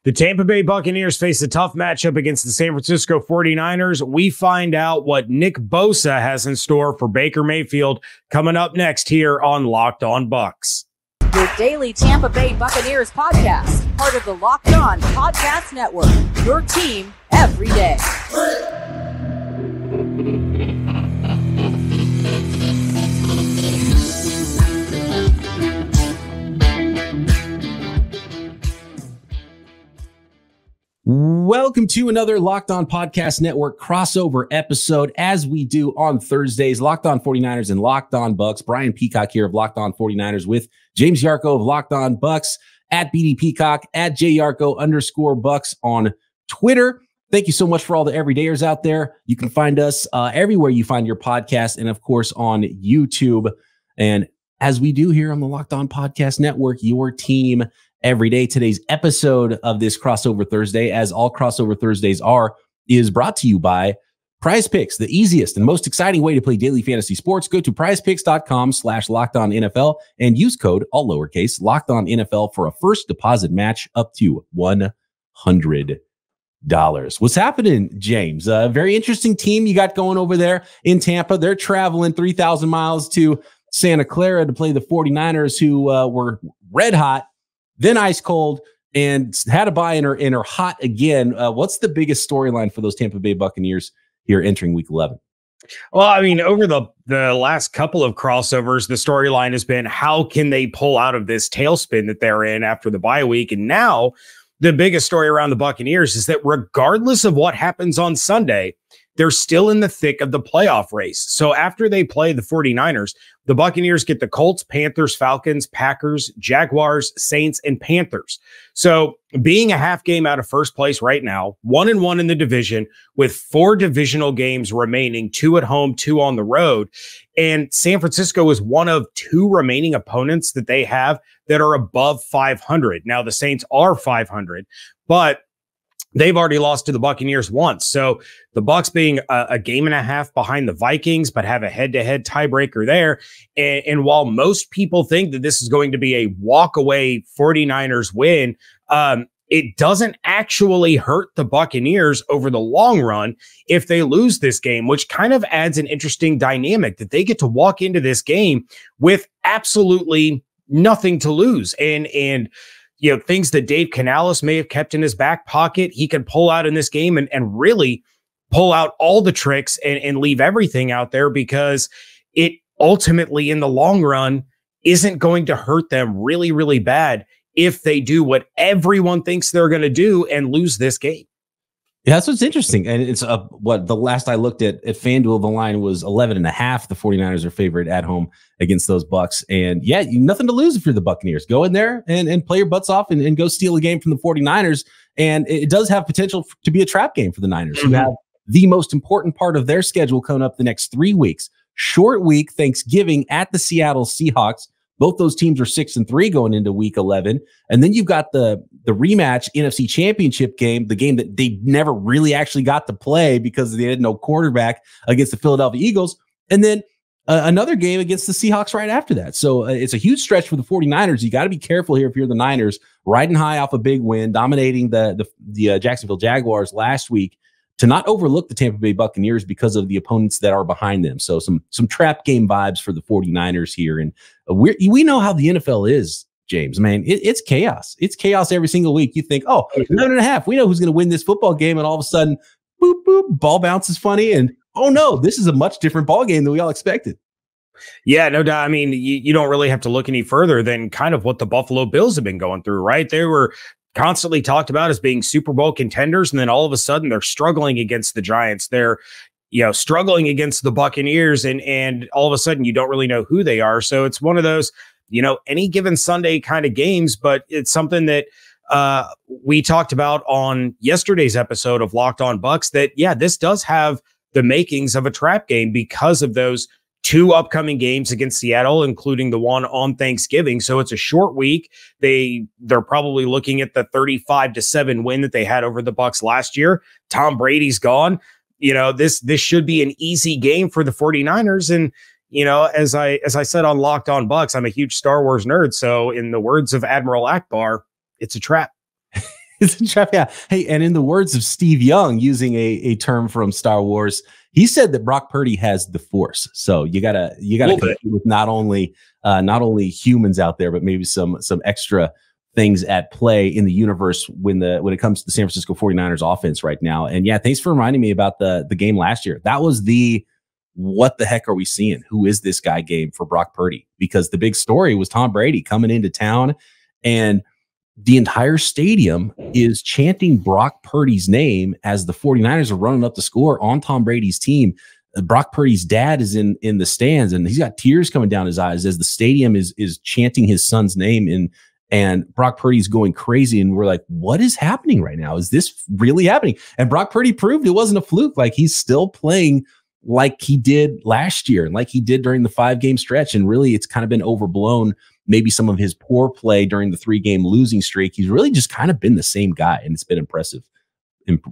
The Tampa Bay Buccaneers face a tough matchup against the San Francisco 49ers. We find out what Nick Bosa has in store for Baker Mayfield coming up next here on Locked On Bucs. Your daily Tampa Bay Buccaneers podcast, part of the Locked On Podcast Network, your team every day. Welcome to another Locked On Podcast Network crossover episode, as we do on Thursdays. Locked On 49ers and Locked On Bucs. Brian Peacock here of Locked On 49ers with James Yarcho of Locked On Bucs, at BD Peacock, at JYarcho_Bucs on Twitter. Thank you so much for all the everydayers out there. You can find us everywhere you find your podcast, and of course on YouTube. And as we do here on the Locked On Podcast Network, your team every day. Today's episode of this Crossover Thursday, as all Crossover Thursdays are, is brought to you by Prize Picks, the easiest and most exciting way to play daily fantasy sports. Go to prizepicks.com/LockedOnNFL and use code, all lowercase, LockedOnNFL for a first deposit match up to $100. What's happening, James? A very interesting team you got going over there in Tampa. They're traveling 3,000 miles to Santa Clara to play the 49ers, who were red hot, then ice cold, and had a bye and are hot again. What's the biggest storyline for those Tampa Bay Buccaneers here entering Week 11? Well, I mean, over the last couple of crossovers, the storyline has been how can they pull out of this tailspin that they're in after the bye week? And now the biggest story around the Buccaneers is that regardless of what happens on Sunday, they're still in the thick of the playoff race. So after they play the 49ers, the Buccaneers get the Colts, Panthers, Falcons, Packers, Jaguars, Saints, and Panthers. So being a half game out of first place right now, 1-1 in the division with 4 divisional games remaining, 2 at home, 2 on the road. And San Francisco is one of 2 remaining opponents that they have that are above 500. Now the Saints are 500, but they've already lost to the Buccaneers once. So the Bucs being a game and a half behind the Vikings, but have a head-to-head tiebreaker there. And while most people think that this is going to be a walk-away 49ers win, it doesn't actually hurt the Buccaneers over the long run if they lose this game, which kind of adds an interesting dynamic that they get to walk into this game with absolutely nothing to lose. And you know, things that Dave Canales may have kept in his back pocket, he can pull out in this game and really pull out all the tricks and leave everything out there, because it ultimately in the long run isn't going to hurt them really, really bad if they do what everyone thinks they're going to do and lose this game. Yeah, that's what's interesting. And it's what the last I looked at FanDuel, the line was 11.5. The 49ers are favored at home against those Bucs. And yeah, nothing to lose if you're the Buccaneers. Go in there and play your butts off and go steal a game from the 49ers. And it does have potential to be a trap game for the Niners, who have the most important part of their schedule coming up the next 3 weeks. Short week, Thanksgiving at the Seattle Seahawks. Both those teams are 6-3 going into Week 11. And then you've got the rematch NFC Championship game, the game that they never really actually got to play because they had no quarterback, against the Philadelphia Eagles. And then another game against the Seahawks right after that. So it's a huge stretch for the 49ers. You got to be careful here if you're the Niners, riding high off a big win, dominating the Jacksonville Jaguars last week, to not overlook the Tampa Bay Buccaneers because of the opponents that are behind them. So some trap game vibes for the 49ers here. And we know how the NFL is, James. Man, it's chaos. It's chaos every single week. You think, 11.5, we know who's going to win this football game. And all of a sudden, boop, boop, ball bounces funny. And oh no, this is a much different ball game than we all expected. Yeah, no doubt. I mean, you don't really have to look any further than kind of what the Buffalo Bills have been going through, right? They were constantly talked about as being Super Bowl contenders, and then all of a sudden they're struggling against the Giants. They're, struggling against the Buccaneers, and all of a sudden you don't really know who they are. So it's one of those, any given Sunday kind of games, but it's something that we talked about on yesterday's episode of Locked On Bucs, that, this does have the makings of a trap game because of those 2 upcoming games against Seattle, including the one on Thanksgiving. So it's a short week. They're probably looking at the 35-7 win that they had over the Bucs last year. Tom Brady's gone. This should be an easy game for the 49ers. And, as I said on Locked On Bucs, I'm a huge Star Wars nerd. So in the words of Admiral Akbar, it's a trap. It's a trap. Yeah. Hey, and in the words of Steve Young, using a term from Star Wars, he said that Brock Purdy has the Force. So you gotta compete with not only humans out there, but maybe some extra things at play in the universe when it comes to the San Francisco 49ers offense right now. And yeah, thanks for reminding me about the game last year. That was the what the heck are we seeing? Who is this guy game for Brock Purdy? Because the big story was Tom Brady coming into town, and the entire stadium is chanting Brock Purdy's name as the 49ers are running up the score on Tom Brady's team. Brock Purdy's dad is in the stands, and he's got tears coming down his eyes as the stadium is chanting his son's name, and Brock Purdy's going crazy. And we're like, what is happening right now? Is this really happening? And Brock Purdy proved it wasn't a fluke. Like, he's still playing like he did last year and like he did during the 5-game stretch. And really, it's kind of been overblown. Maybe some of his poor play during the 3-game losing streak. He's really just kind of been the same guy, and it's been impressive,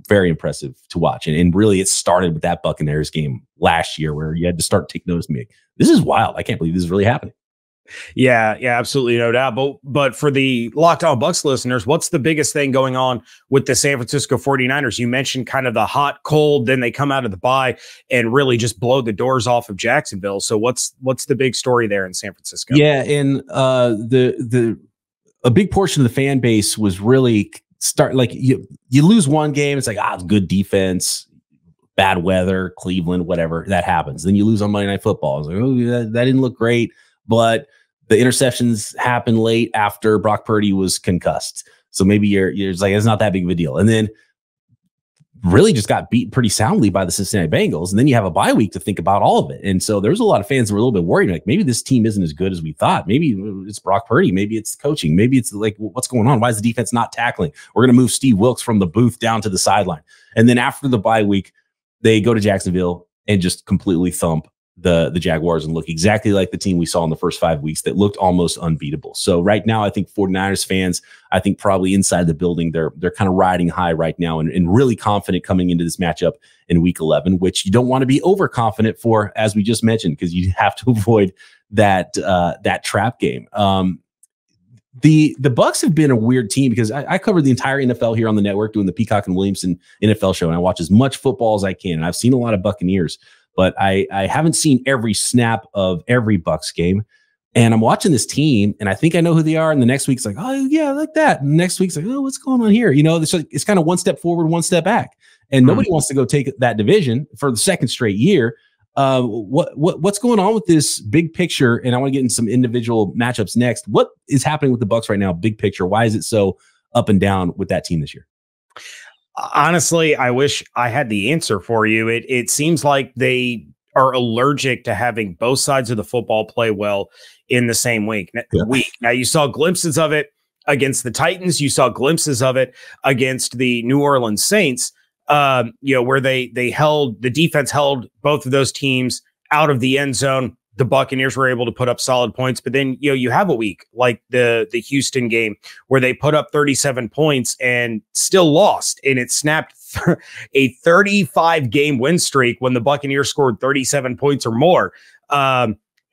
very impressive to watch. And really, it started with that Buccaneers game last year where you had to start taking notice of me. This is wild. I can't believe this is really happening. Yeah, absolutely, no doubt. But for the Locked On Bucs listeners, what's the biggest thing going on with the San Francisco 49ers? You mentioned kind of the hot, cold, then they come out of the bye and really just blow the doors off of Jacksonville. So what's the big story there in San Francisco? Yeah, and a big portion of the fan base was really you lose one game, it's like, it's good defense, bad weather, Cleveland, whatever, that happens. Then you lose on Monday Night Football. It's like, that didn't look great, but the interceptions happened late after Brock Purdy was concussed. So maybe you're just like, it's not that big of a deal. And then really just got beat pretty soundly by the Cincinnati Bengals. And then you have a bye week to think about all of it. And so there's a lot of fans that were a little bit worried. Like, maybe this team isn't as good as we thought. Maybe it's Brock Purdy. Maybe it's the coaching. Maybe it's like, what's going on? Why is the defense not tackling? We're going to move Steve Wilkes from the booth down to the sideline. And then after the bye week, they go to Jacksonville and just completely thump the Jaguars and look exactly like the team we saw in the first 5 weeks that looked almost unbeatable. So right now, I think 49ers fans, I think probably inside the building, they're kind of riding high right now and really confident coming into this matchup in week 11, which you don't want to be overconfident for, as we just mentioned, because you have to avoid that trap game. The Bucs have been a weird team because I covered the entire NFL here on the network doing the Peacock and Williamson NFL show, and I watch as much football as I can. And I've seen a lot of Buccaneers, but I haven't seen every snap of every Bucs game. And I'm watching this team, and I think I know who they are. And the next week's like, oh yeah, I like that. And the next week's like, oh, what's going on here? It's kind of one step forward, one step back. And nobody wants to go take that division for the second straight year. What's going on with this big picture? And I want to get into some individual matchups next. What is happening with the Bucs right now? Big picture. Why is it so up and down with that team this year? Honestly, I wish I had the answer for you. It seems like they are allergic to having both sides of the football play well in the same week. Now, you saw glimpses of it against the Titans. You saw glimpses of it against the New Orleans Saints, where the defense held both of those teams out of the end zone. The Buccaneers were able to put up solid points, but then, you have a week like the Houston game where they put up 37 points and still lost. And it snapped a 35-game win streak when the Buccaneers scored 37 points or more.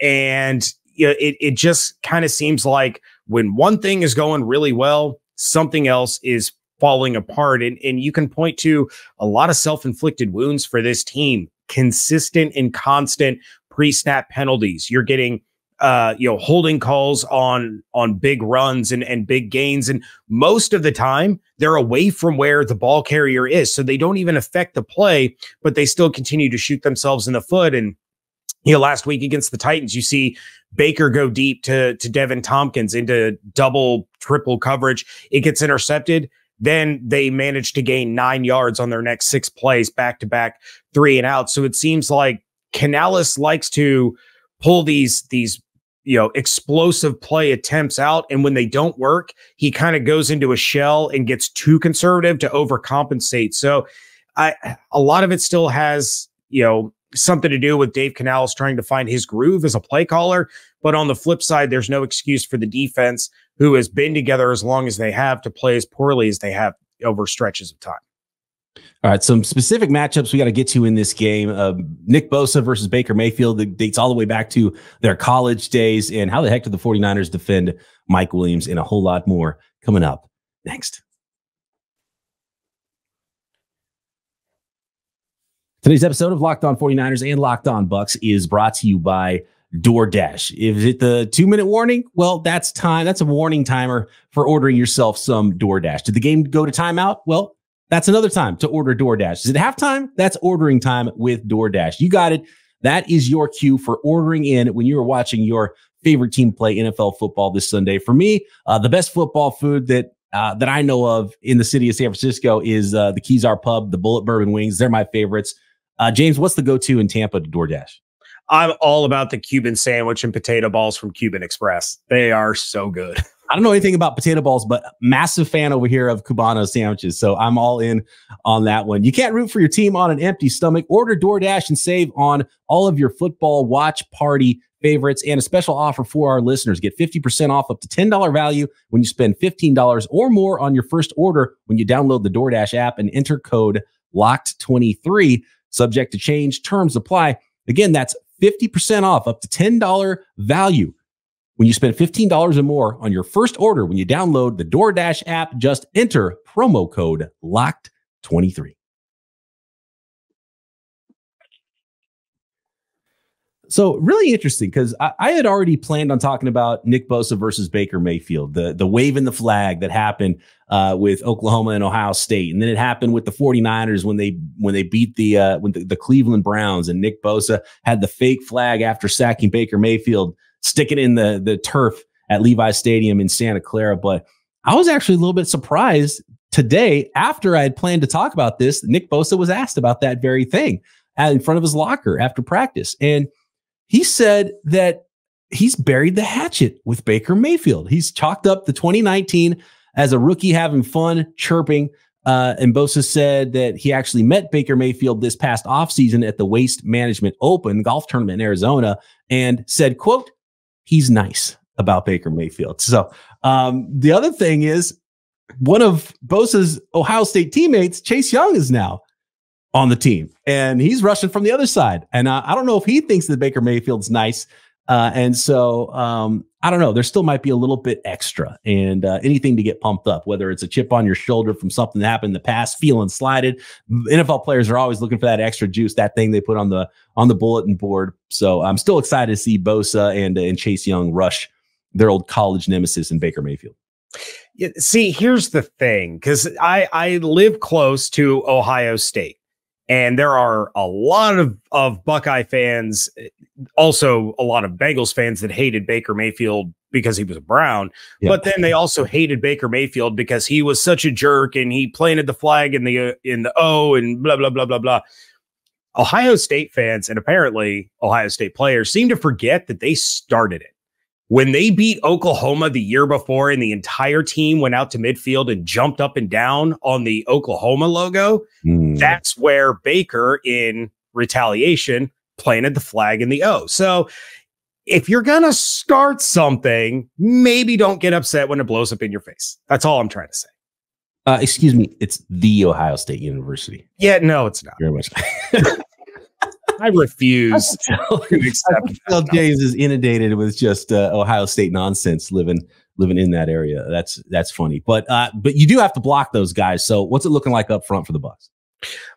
It just kind of seems like when one thing is going really well, something else is falling apart. And you can point to a lot of self-inflicted wounds for this team, consistent and constant pre-snap penalties. You're getting, holding calls on big runs and big gains. And most of the time they're away from where the ball carrier is. So they don't even affect the play, but they still continue to shoot themselves in the foot. And, last week against the Titans, you see Baker go deep to Devin Tompkins into double, triple coverage. It gets intercepted. Then they managed to gain 9 yards on their next 6 plays, back-to-back 3 and out. So it seems like Canales likes to pull these explosive play attempts out. And when they don't work, he kind of goes into a shell and gets too conservative to overcompensate. So a lot of it still has, something to do with Dave Canales trying to find his groove as a play caller. But on the flip side, there's no excuse for the defense, who has been together as long as they have, to play as poorly as they have over stretches of time. All right, some specific matchups we got to get to in this game. Nick Bosa versus Baker Mayfield. It dates all the way back to their college days. And how the heck did the 49ers defend Mike Williams, and a whole lot more coming up next. Today's episode of Locked On 49ers and Locked On Bucs is brought to you by DoorDash. Is it the 2-minute warning? Well, that's time. That's a warning timer for ordering yourself some DoorDash. Did the game go to timeout? Well, that's another time to order DoorDash. Is it halftime? That's ordering time with DoorDash. You got it. That is your cue for ordering in when you are watching your favorite team play NFL football this Sunday. For me, the best football food that I know of in the city of San Francisco is the Kezar Pub, the Bullet Bourbon Wings. They're my favorites. James, what's the go-to in Tampa to DoorDash? I'm all about the Cuban sandwich and potato balls from Cuban Express. They are so good. I don't know anything about potato balls, but massive fan over here of Cubano sandwiches. So I'm all in on that one. You can't root for your team on an empty stomach. Order DoorDash and save on all of your football watch party favorites, and a special offer for our listeners. Get 50% off up to $10 value when you spend $15 or more on your first order when you download the DoorDash app and enter code LOCKED23. Subject to change. Terms apply. Again, that's 50% off up to $10 value when you spend $15 or more on your first order when you download the DoorDash app. Just enter promo code LOCKED23. So really interesting, because I had already planned on talking about Nick Bosa versus Baker Mayfield, the waving the flag that happened with Oklahoma and Ohio State. And then it happened with the 49ers when they beat the Cleveland Browns, and Nick Bosa had the fake flag after sacking Baker Mayfield, stick it in the turf at Levi Stadium in Santa Clara. But I was actually a little bit surprised today, after I had planned to talk about this, Nick Bosa was asked about that very thing in front of his locker after practice. And he said that he's buried the hatchet with Baker Mayfield. He's chalked up the 2019 as a rookie having fun, chirping. And Bosa said that he actually met Baker Mayfield this past offseason at the Waste Management Open golf tournament in Arizona, and said, quote, he's nice about Baker Mayfield. So the other thing is, one of Bosa's Ohio State teammates, Chase Young, is now on the team, and he's rushing from the other side. And I don't know if he thinks that Baker Mayfield's nice. And so I don't know. There still might be a little bit extra, and anything to get pumped up, whether it's a chip on your shoulder from something that happened in the past, feeling slighted. NFL players are always looking for that extra juice, that thing they put on the bulletin board. So I'm still excited to see Bosa and Chase Young rush their old college nemesis in Baker Mayfield. Yeah, see, here's the thing, because I live close to Ohio State. And there are a lot of Buckeye fans, also a lot of Bengals fans that hated Baker Mayfield because he was a Brown. Yep. But then they also hated Baker Mayfield because he was such a jerk and he planted the flag in the O and blah, blah, blah, blah, blah. Ohio State fans, and apparently Ohio State players, seem to forget that they started it. When they beat Oklahoma the year before and the entire team went out to midfield and jumped up and down on the Oklahoma logo, that's where Baker, in retaliation, planted the flag in the O. So if you're going to start something, maybe don't get upset when it blows up in your face. That's all I'm trying to say. Excuse me. It's the Ohio State University. Yeah, no, it's not. Very much. I refuse to accept that. James is inundated with just Ohio State nonsense living in that area. That's funny. But you do have to block those guys. So what's it looking like up front for the Bucs?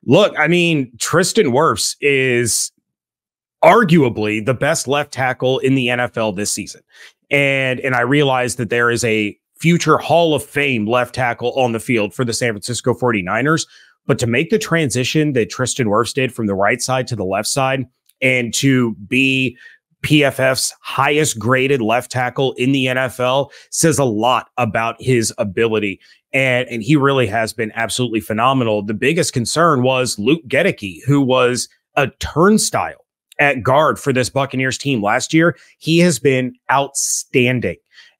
Look, I mean, Tristan Wirfs is arguably the best left tackle in the NFL this season. And I realize that there is a future Hall of Fame left tackle on the field for the San Francisco 49ers. But to make the transition that Tristan Wirfs did from the right side to the left side, and to be PFF's highest graded left tackle in the NFL, says a lot about his ability. And he really has been absolutely phenomenal. The biggest concern was Luke Gedeke, who was a turnstile at guard for this Buccaneers team last year. He has been outstanding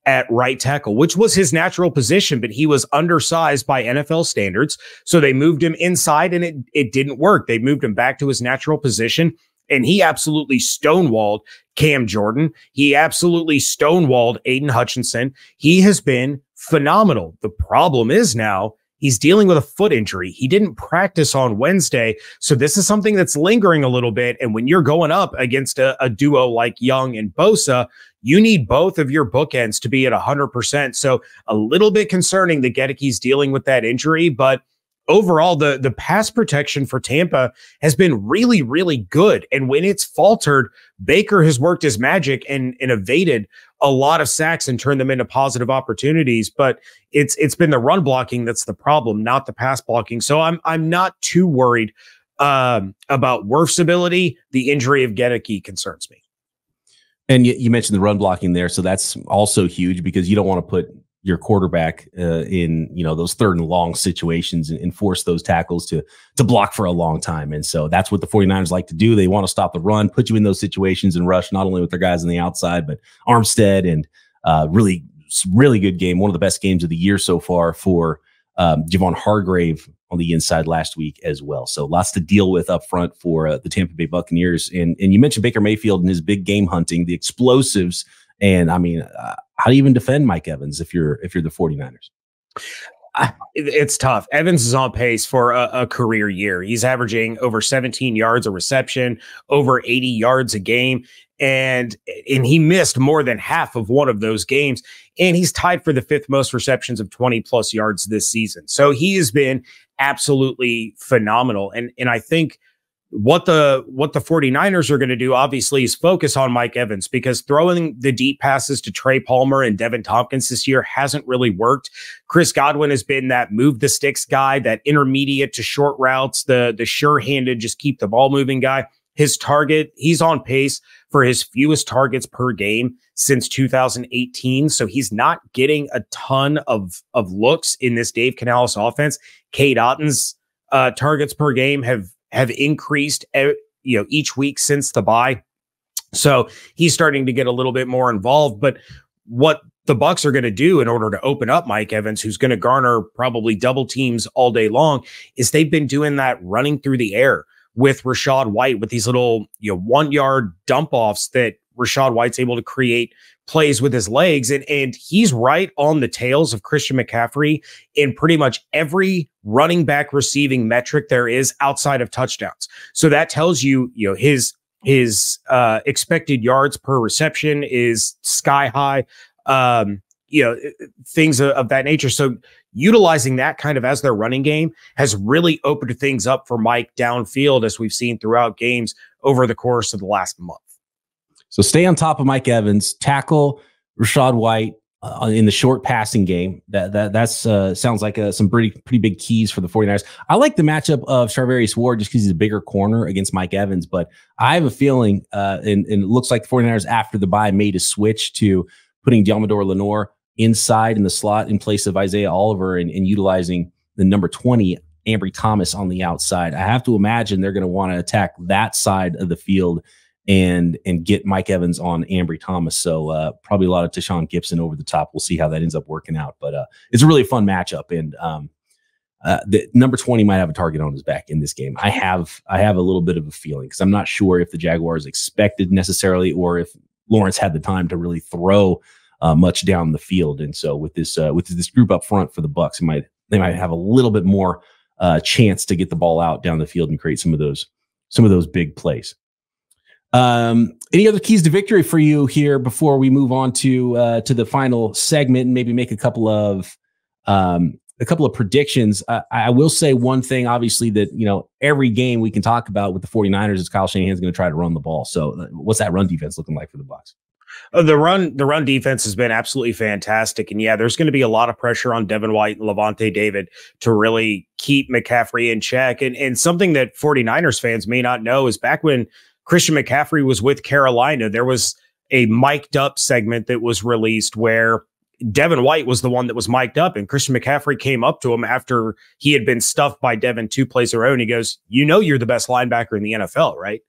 at right tackle, which was his natural position, but he was undersized by NFL standards. So they moved him inside and it didn't work. They moved him back to his natural position, and he absolutely stonewalled Cam Jordan. He absolutely stonewalled Aiden Hutchinson. He has been phenomenal. The problem is now he's dealing with a foot injury. He didn't practice on Wednesday. So this is something that's lingering a little bit. And when you're going up against a duo like Young and Bosa, you need both of your bookends to be at 100%. So a little bit concerning that Gedeke's dealing with that injury, but overall, the pass protection for Tampa has been really, really good. And when it's faltered, Baker has worked his magic and evaded a lot of sacks and turned them into positive opportunities. But it's been the run blocking that's the problem, not the pass blocking. So I'm not too worried about Wirf's ability. The injury of Gedeke concerns me. And you mentioned the run blocking there, so that's also huge because you don't want to put your quarterback in those 3rd and long situations and force those tackles to block for a long time. And so that's what the 49ers like to do. They want to stop the run, put you in those situations and rush not only with their guys on the outside, but Armstead and really, really good game. One of the best games of the year so far for Javon Hargrave on the inside last week as well. So lots to deal with up front for the Tampa Bay Buccaneers. And you mentioned Baker Mayfield and his big game hunting, the explosives. And I mean, how do you even defend Mike Evans if you're the 49ers? It's tough. Evans is on pace for a career year. He's averaging over 17 yards a reception, over 80 yards a game. And he missed more than half of one of those games. And he's tied for the 5th most receptions of 20 plus yards this season. So he has been absolutely phenomenal. And I think what the 49ers are going to do, obviously, is focus on Mike Evans, because throwing the deep passes to Trey Palmer and Devin Tompkins this year hasn't really worked. Chris Godwin has been that move the sticks guy, that intermediate to short routes, the sure-handed, just keep the ball moving guy. His target, he's on pace for his fewest targets per game since 2018. So he's not getting a ton of looks in this Dave Canales offense. Cade Otton's targets per game have increased, each week since the bye. So he's starting to get a little bit more involved. But what the Bucs are going to do in order to open up Mike Evans, who's going to garner probably double teams all day long, is they've been doing that running through the air with Rachaad White, with these little 1-yard dump offs that Rachaad White's able to create plays with his legs. And he's right on the tails of Christian McCaffrey in pretty much every running back receiving metric there is outside of touchdowns. So that tells you, his expected yards per reception is sky high, things of that nature. So utilizing that kind of as their running game has really opened things up for Mike downfield, as we've seen throughout games over the course of the last month. So stay on top of Mike Evans, tackle Rachaad White in the short passing game. That's sounds like some pretty big keys for the 49ers. I like the matchup of Charvarius Ward just because he's a bigger corner against Mike Evans, but I have a feeling, and it looks like the 49ers after the bye made a switch to putting Deommodore Lenoir inside in the slot in place of Isaiah Oliver and utilizing the number 20, Ambry Thomas, on the outside. I have to imagine they're going to want to attack that side of the field and get Mike Evans on Ambry Thomas. So probably a lot of Tashawn Gibson over the top. We'll see how that ends up working out. But it's a really fun matchup. And the number 20 might have a target on his back in this game. I have a little bit of a feeling, because I'm not sure if the Jaguars expected necessarily, or if Lawrence had the time to really throw much down the field. And so with this group up front for the Bucs, they might have a little bit more chance to get the ball out down the field and create some of those big plays. Any other keys to victory for you here before we move on to the final segment and maybe make a couple of predictions? I will say one thing, obviously, that every game we can talk about with the 49ers is Kyle Shanahan's going to try to run the ball. So what's that run defense looking like for the Bucs? The run defense has been absolutely fantastic. And yeah, there's going to be a lot of pressure on Devin White and Levante David to really keep McCaffrey in check. And something that 49ers fans may not know is back when Christian McCaffrey was with Carolina, there was a mic'd up segment that was released where Devin White was the one that was mic'd up, and Christian McCaffrey came up to him after he had been stuffed by Devin 2 plays in a row, and he goes, you're the best linebacker in the NFL, right?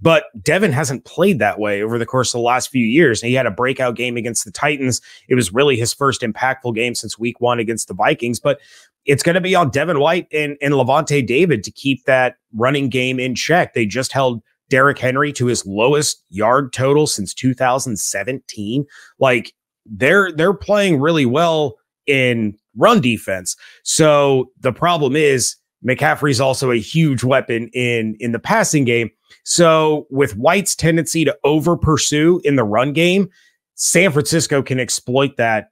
But Devin hasn't played that way over the course of the last few years. He had a breakout game against the Titans. It was really his first impactful game since week 1 against the Vikings. But it's going to be on Devin White and Levante David to keep that running game in check. They just held Derrick Henry to his lowest yard total since 2017. Like, they're playing really well in run defense. So the problem is McCaffrey's also a huge weapon in the passing game. So with White's tendency to over pursue in the run game, San Francisco can exploit that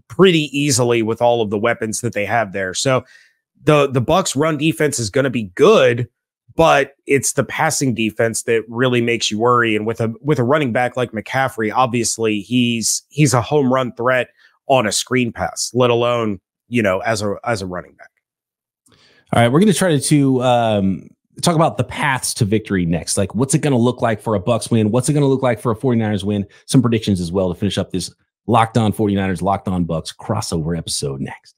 pretty easily with all of the weapons that they have there. So the Bucs run defense is going to be good, but it's the passing defense that really makes you worry. And with a running back like McCaffrey, obviously he's a home run threat on a screen pass, let alone, as a running back. All right, we're going to try to talk about the paths to victory next. Like, what's it going to look like for a Bucs win? What's it going to look like for a 49ers win? Some predictions as well to finish up this Locked On 49ers, Locked On Bucs crossover episode next.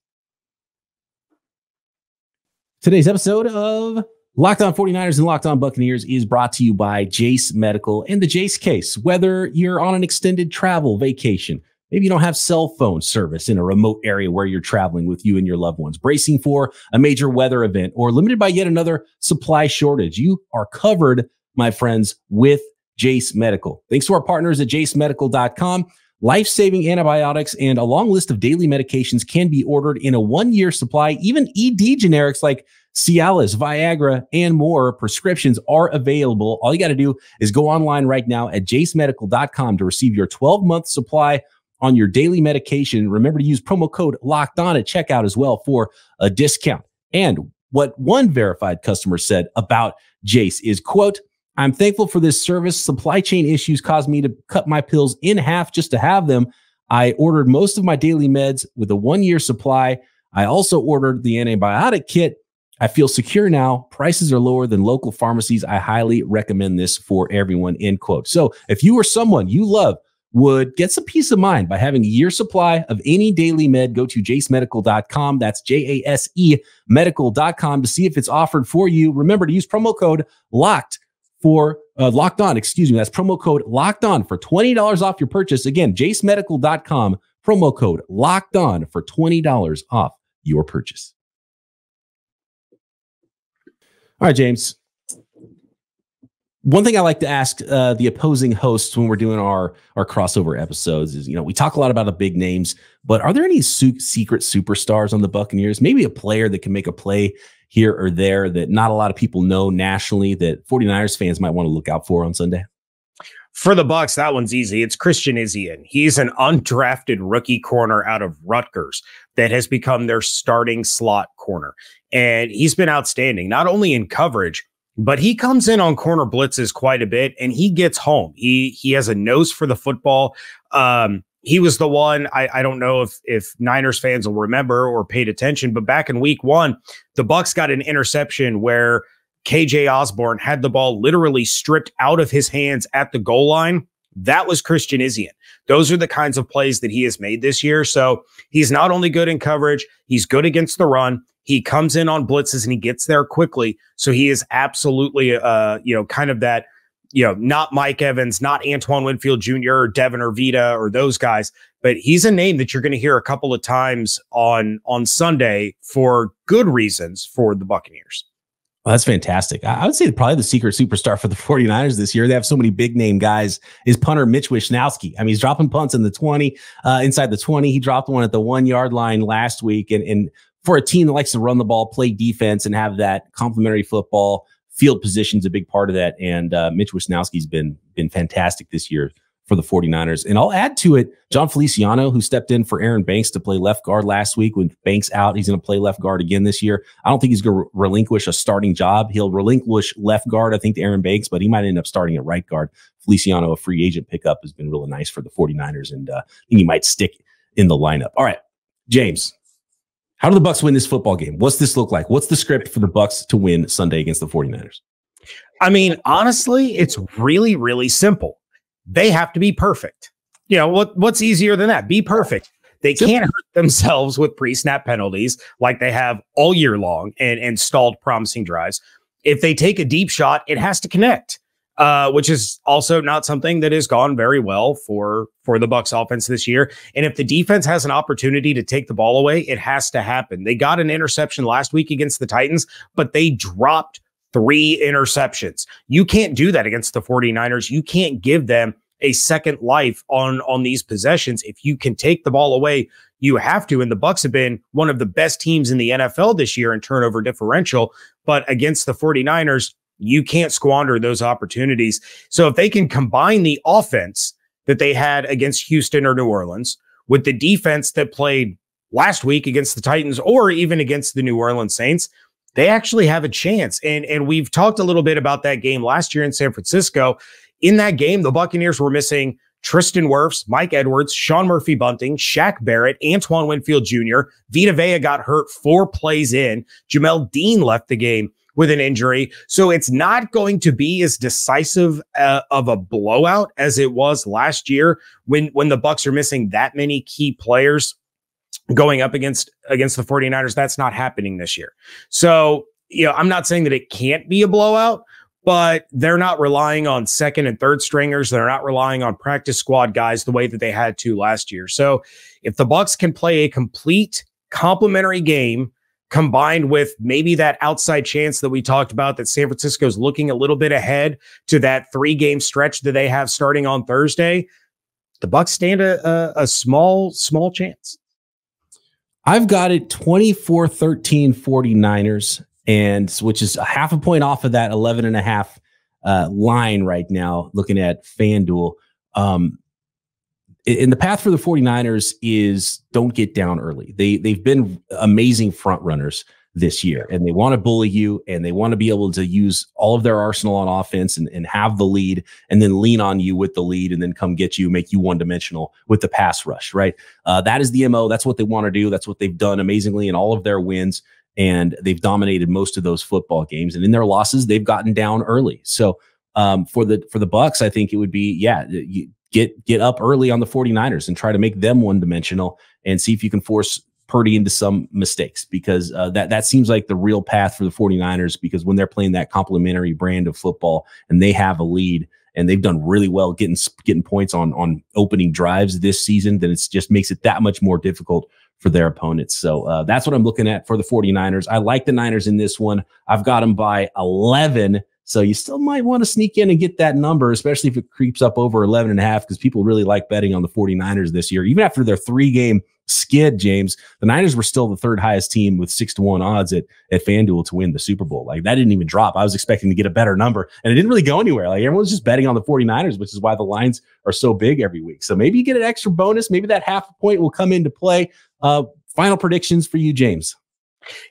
Today's episode of Locked On 49ers and Locked On Buccaneers is brought to you by Jace Medical and the Jace case. Whether you're on an extended travel vacation, maybe you don't have cell phone service in a remote area where you're traveling with you and your loved ones, bracing for a major weather event, or limited by yet another supply shortage, you are covered, my friends, with Jace Medical. Thanks to our partners at jacemedical.com. Life-saving antibiotics and a long list of daily medications can be ordered in a 1-year supply. Even ED generics like Cialis, Viagra, and more prescriptions are available. All you got to do is go online right now at jacemedical.com to receive your 12-month supply on your daily medication. Remember to use promo code LOCKEDON at checkout as well for a discount. And what one verified customer said about Jace is, quote, "I'm thankful for this service. Supply chain issues caused me to cut my pills in half just to have them. I ordered most of my daily meds with a 1-year supply. I also ordered the antibiotic kit. I feel secure now. Prices are lower than local pharmacies. I highly recommend this for everyone," end quote. So if you or someone you love would get some peace of mind by having a year supply of any daily med, go to jacemedical.com. That's JASE medical.com to see if it's offered for you. Remember to use promo code locked on. Excuse me. That's promo code locked on for $20 off your purchase. Again, jacemedical.com, promo code locked on for $20 off your purchase. All right, James. One thing I like to ask the opposing hosts when we're doing our crossover episodes is, we talk a lot about the big names, but are there any secret superstars on the Buccaneers? Maybe a player that can make a play here or there that not a lot of people know nationally that 49ers fans might want to look out for on Sunday? For the Bucs, that one's easy. It's Christian Izien. He's an undrafted rookie corner out of Rutgers that has become their starting slot corner. And he's been outstanding, not only in coverage, but he comes in on corner blitzes quite a bit and he gets home. He has a nose for the football. He was the one, I don't know if Niners fans will remember or paid attention, but back in week 1, the Bucs got an interception where KJ Osborne had the ball literally stripped out of his hands at the goal line. That was Christian Izien. Those are the kinds of plays that he has made this year. So he's not only good in coverage, he's good against the run. He comes in on blitzes and he gets there quickly. So he is absolutely, kind of that, not Mike Evans, not Antoine Winfield Jr. or Devin or Vita or those guys, but he's a name that you're going to hear a couple of times on Sunday for good reasons for the Buccaneers. Well, that's fantastic. I would say probably the secret superstar for the 49ers this year. They have so many big name guys is punter Mitch Wishnowsky. I mean, he's dropping punts in the 20, inside the 20. He dropped one at the 1-yard line last week. And for a team that likes to run the ball, play defense, and have that complementary football, field position's a big part of that. And Mitch Wishnowsky's been fantastic this year for the 49ers. And I'll add to it, John Feliciano, who stepped in for Aaron Banks to play left guard last week. With Banks out, he's going to play left guard again this year. I don't think he's going to relinquish a starting job. He'll relinquish left guard, I think, to Aaron Banks, but he might end up starting at right guard. Feliciano, a free agent pickup, has been really nice for the 49ers, and I think he might stick in the lineup. All right, James, how do the Bucs win this football game? What's this look like? What's the script for the Bucs to win Sunday against the 49ers? I mean, honestly, it's really, really simple. They have to be perfect. What's easier than that? Be perfect. They can't hurt themselves with pre-snap penalties like they have all year long and stalled promising drives. If they take a deep shot, it has to connect, which is also not something that has gone very well for the Bucs offense this year. And if the defense has an opportunity to take the ball away, it has to happen. They got an interception last week against the Titans, but they dropped 3 interceptions. You can't do that against the 49ers. You can't give them a second life on these possessions. If you can take the ball away, you have to. And the Bucs have been one of the best teams in the NFL this year in turnover differential. But against the 49ers, you can't squander those opportunities. So if they can combine the offense that they had against Houston or New Orleans with the defense that played last week against the Titans or even against the New Orleans Saints, they actually have a chance. And we've talked a little bit about that game last year in San Francisco. In that game, the Buccaneers were missing Tristan Wirfs, Mike Edwards, Sean Murphy-Bunting, Shaq Barrett, Antoine Winfield Jr. Vita Vea got hurt 4 plays in. Jamel Dean left the game with an injury. So it's not going to be as decisive of a blowout as it was last year when the Bucs are missing that many key players going up against the 49ers. That's not happening this year. So, I'm not saying that it can't be a blowout, but they're not relying on second and third stringers. They're not relying on practice squad guys the way that they had to last year. So if the Bucs can play a complete complementary game combined with maybe that outside chance that we talked about, that San Francisco is looking a little bit ahead to that 3-game stretch that they have starting on Thursday, the Bucs stand a small chance. I've got it 24-13 49ers, and which is a half a point off of that 11.5 line right now, looking at FanDuel. In the path for the 49ers is don't get down early. They've been amazing front runners this year, and they want to bully you, and they want to be able to use all of their arsenal on offense and have the lead, and then lean on you with the lead, and then come get you, make you one-dimensional with the pass rush, right? That is the MO. That's what they want to do. That's what they've done amazingly in all of their wins, and they've dominated most of those football games. And in their losses, they've gotten down early. So for the Bucs, I think it would be, you get up early on the 49ers and try to make them one-dimensional and see if you can force Purdy into some mistakes, because that seems like the real path for the 49ers, because when they're playing that complementary brand of football and they have a lead and they've done really well getting points on opening drives this season, then it just makes it that much more difficult for their opponents. So that's what I'm looking at for the 49ers. I like the Niners in this one. I've got them by 11. So you still might want to sneak in and get that number, especially if it creeps up over 11.5, because people really like betting on the 49ers this year. Even after their 3-game skid, James, the Niners were still the 3rd highest team with 6-1 odds at FanDuel to win the Super Bowl. Like, that didn't even drop. I was expecting to get a better number, and it didn't really go anywhere. Like, everyone's just betting on the 49ers, which is why the lines are so big every week. So maybe you get an extra bonus. Maybe that half a point will come into play. Final predictions for you, James.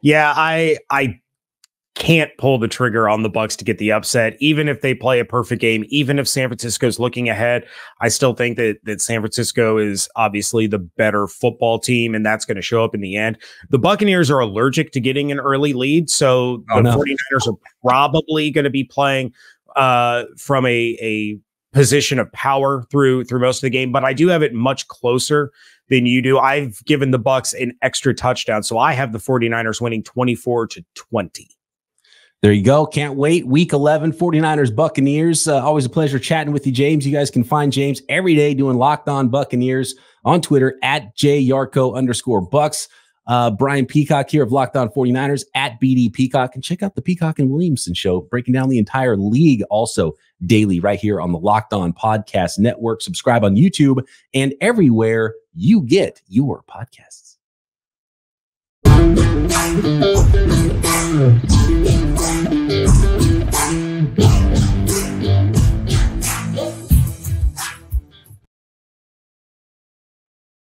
Yeah, I can't pull the trigger on the Bucs to get the upset, even if they play a perfect game. Even if San Francisco's looking ahead, I still think that San Francisco is obviously the better football team, and that's going to show up in the end. The Buccaneers are allergic to getting an early lead, so the 49ers are probably going to be playing from a position of power through most of the game, but I do have it much closer than you do. I've given the Bucs an extra touchdown, so I have the 49ers winning 24-20. There you go. Can't wait. Week 11, 49ers, Buccaneers. Always a pleasure chatting with you, James. You guys can find James every day doing Locked On Buccaneers on Twitter at @JYarcho_Bucs. Brian Peacock here of Locked On 49ers at BD Peacock. And check out the Peacock and Williamson show, breaking down the entire league also daily right here on the Locked On Podcast Network. Subscribe on YouTube and everywhere you get your podcasts.